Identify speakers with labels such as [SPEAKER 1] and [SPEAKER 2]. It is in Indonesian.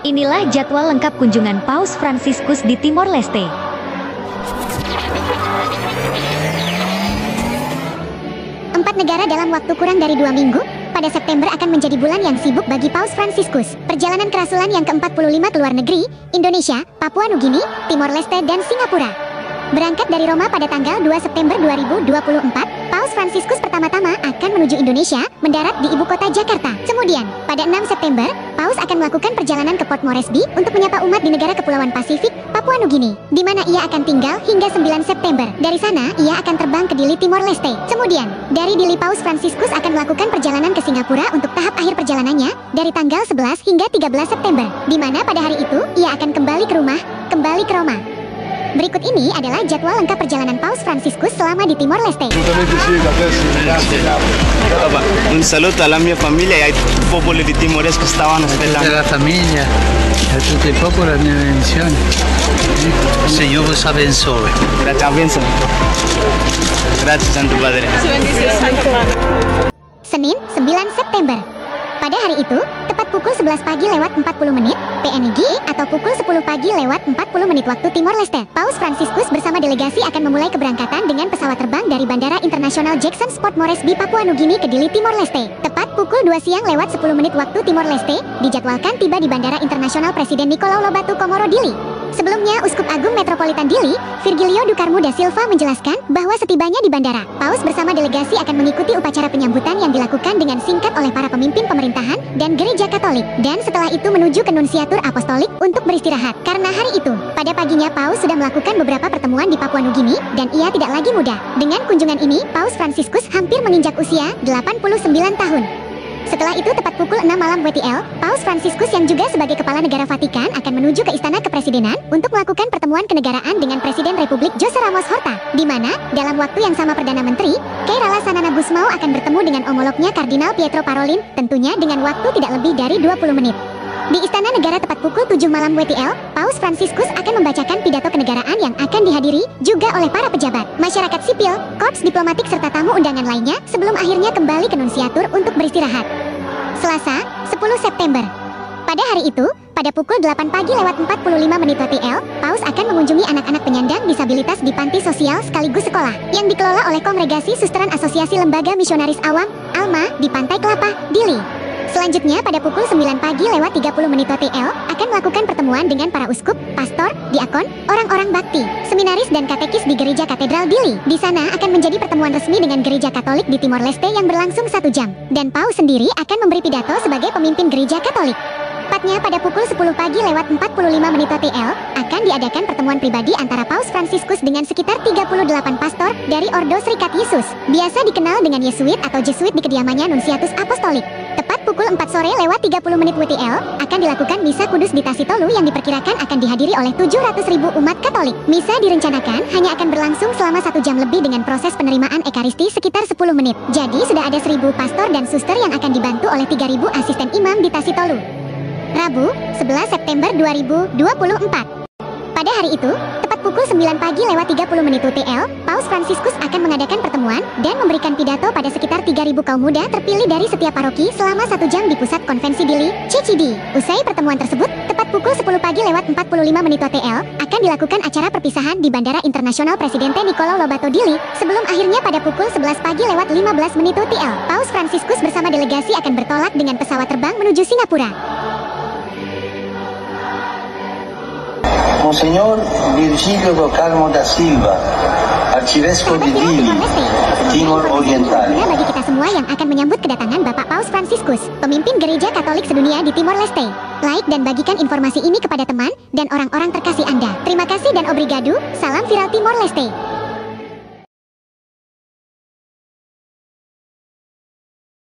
[SPEAKER 1] Inilah jadwal lengkap kunjungan Paus Fransiskus di Timor Leste.
[SPEAKER 2] Empat negara dalam waktu kurang dari 2 minggu, pada September akan menjadi bulan yang sibuk bagi Paus Fransiskus. Perjalanan kerasulan yang ke-45 ke luar negeri, Indonesia, Papua Nugini, Timor Leste, dan Singapura. Berangkat dari Roma pada tanggal 2 September 2024, Paus Fransiskus pertama-tama akan menuju Indonesia, mendarat di ibu kota Jakarta. Kemudian, pada 6 September, Paus akan melakukan perjalanan ke Port Moresby untuk menyapa umat di negara Kepulauan Pasifik, Papua Nugini, di mana ia akan tinggal hingga 9 September. Dari sana, ia akan terbang ke Dili, Timor Leste. Kemudian, dari Dili Paus Fransiskus akan melakukan perjalanan ke Singapura untuk tahap akhir perjalanannya, dari tanggal 11 hingga 13 September, di mana pada hari itu, ia akan kembali ke Roma. Berikut ini adalah jadwal lengkap perjalanan Paus Fransiskus selama di Timor Leste.
[SPEAKER 3] Un saluto alla mia famiglia e ai popoli di Timores che stavano aspettando.
[SPEAKER 4] La famiglia, a tutto il popolo, la mia benedizione. Il Signore vos abençoe.
[SPEAKER 3] Grazie, Grazie, Santo Padre.
[SPEAKER 2] Senin, 9 September. Pada hari itu, tepat pukul 11 pagi lewat 40 menit, PNG atau pukul 10 pagi lewat 40 menit waktu Timor Leste, Paus Fransiskus bersama delegasi akan memulai keberangkatan dengan pesawat terbang dari Bandara Internasional Jackson Port Moresby, Papua Nugini ke Dili, Timor Leste. Tepat pukul 2 siang lewat 10 menit waktu Timor Leste, dijadwalkan tiba di Bandara Internasional Presiden Nicolau Lobato Komoro, Dili. Sebelumnya, Uskup Agung Metropolitan Dili, Virgilio Ducarmo da Silva menjelaskan bahwa setibanya di bandara, Paus bersama delegasi akan mengikuti upacara penyambutan yang dilakukan dengan singkat oleh para pemimpin pemerintahan dan gereja Katolik, dan setelah itu menuju ke Nunsiatur Apostolik untuk beristirahat. Karena hari itu, pada paginya Paus sudah melakukan beberapa pertemuan di Papua Nugini, dan ia tidak lagi muda. Dengan kunjungan ini, Paus Fransiskus hampir menginjak usia 89 tahun. Setelah itu tepat pukul 6 malam WTL, Paus Fransiskus yang juga sebagai Kepala Negara Vatikan akan menuju ke Istana Kepresidenan untuk melakukan pertemuan kenegaraan dengan Presiden Republik Jose Ramos Horta, di mana, dalam waktu yang sama Perdana Menteri, Keirala Sanana Gusmao akan bertemu dengan homolognya Kardinal Pietro Parolin, tentunya dengan waktu tidak lebih dari 20 menit. Di Istana Negara tepat pukul 7 malam WTL, Paus Fransiskus akan membacakan pidato kenegaraan yang akan dihadiri juga oleh para pejabat, masyarakat sipil, korps diplomatik serta tamu undangan lainnya sebelum akhirnya kembali ke Nunsiatur untuk beristirahat. Selasa, 10 September. Pada hari itu, pada pukul 8 pagi lewat 45 menit WTL, Paus akan mengunjungi anak-anak penyandang disabilitas di panti sosial sekaligus sekolah yang dikelola oleh Kongregasi Susteran Asosiasi Lembaga Misionaris Awam, ALMA, di Pantai Kelapa, Dili. Selanjutnya pada pukul 9 pagi lewat 30 menit WTL akan melakukan pertemuan dengan para uskup, pastor, diakon, orang-orang bakti, seminaris dan katekis di Gereja Katedral Dili. Di sana akan menjadi pertemuan resmi dengan Gereja Katolik di Timor Leste yang berlangsung 1 jam. Dan Paus sendiri akan memberi pidato sebagai pemimpin Gereja Katolik. Tepatnya pada pukul 10 pagi lewat 45 menit WTL akan diadakan pertemuan pribadi antara Paus Fransiskus dengan sekitar 38 pastor dari Ordo Serikat Yesus, biasa dikenal dengan Yesuit atau Jesuit di kediamannya Nunsiatus Apostolik. Tepat pukul 4 sore lewat 30 menit WTL akan dilakukan Misa Kudus di Tasitolu yang diperkirakan akan dihadiri oleh 700.000 umat Katolik. Misa direncanakan hanya akan berlangsung selama 1 jam lebih dengan proses penerimaan Ekaristi sekitar 10 menit. Jadi sudah ada 1.000 pastor dan suster yang akan dibantu oleh 3.000 asisten imam di Tasitolu. Rabu, 11 September 2024. Pada hari itu, tepat pukul 9 pagi lewat 30 menit WTL, Paus Fransiskus akan mengadakan pertemuan dan memberikan pidato pada sekitar 3.000 kaum muda terpilih dari setiap paroki selama 1 jam di Pusat Konvensi Dili, CCD. Usai pertemuan tersebut, tepat pukul 10 pagi lewat 45 menit WTL, akan dilakukan acara perpisahan di Bandara Internasional Presidente Nicolau Lobato Dili, sebelum akhirnya pada pukul 11 pagi lewat 15 menit WTL, Paus Fransiskus bersama delegasi akan bertolak dengan pesawat terbang menuju Singapura.
[SPEAKER 5] Monseñor Virgilio Ducarmo da Silva, Arcivescovo di Dili, Timor Oriental.
[SPEAKER 2] Bagi kita semua yang akan menyambut kedatangan Bapak Paus Fransiskus, pemimpin Gereja Katolik sedunia di Timor Leste. Like dan bagikan informasi ini kepada teman dan orang-orang terkasih Anda. Terima kasih dan obrigado, salam viral Timor Leste.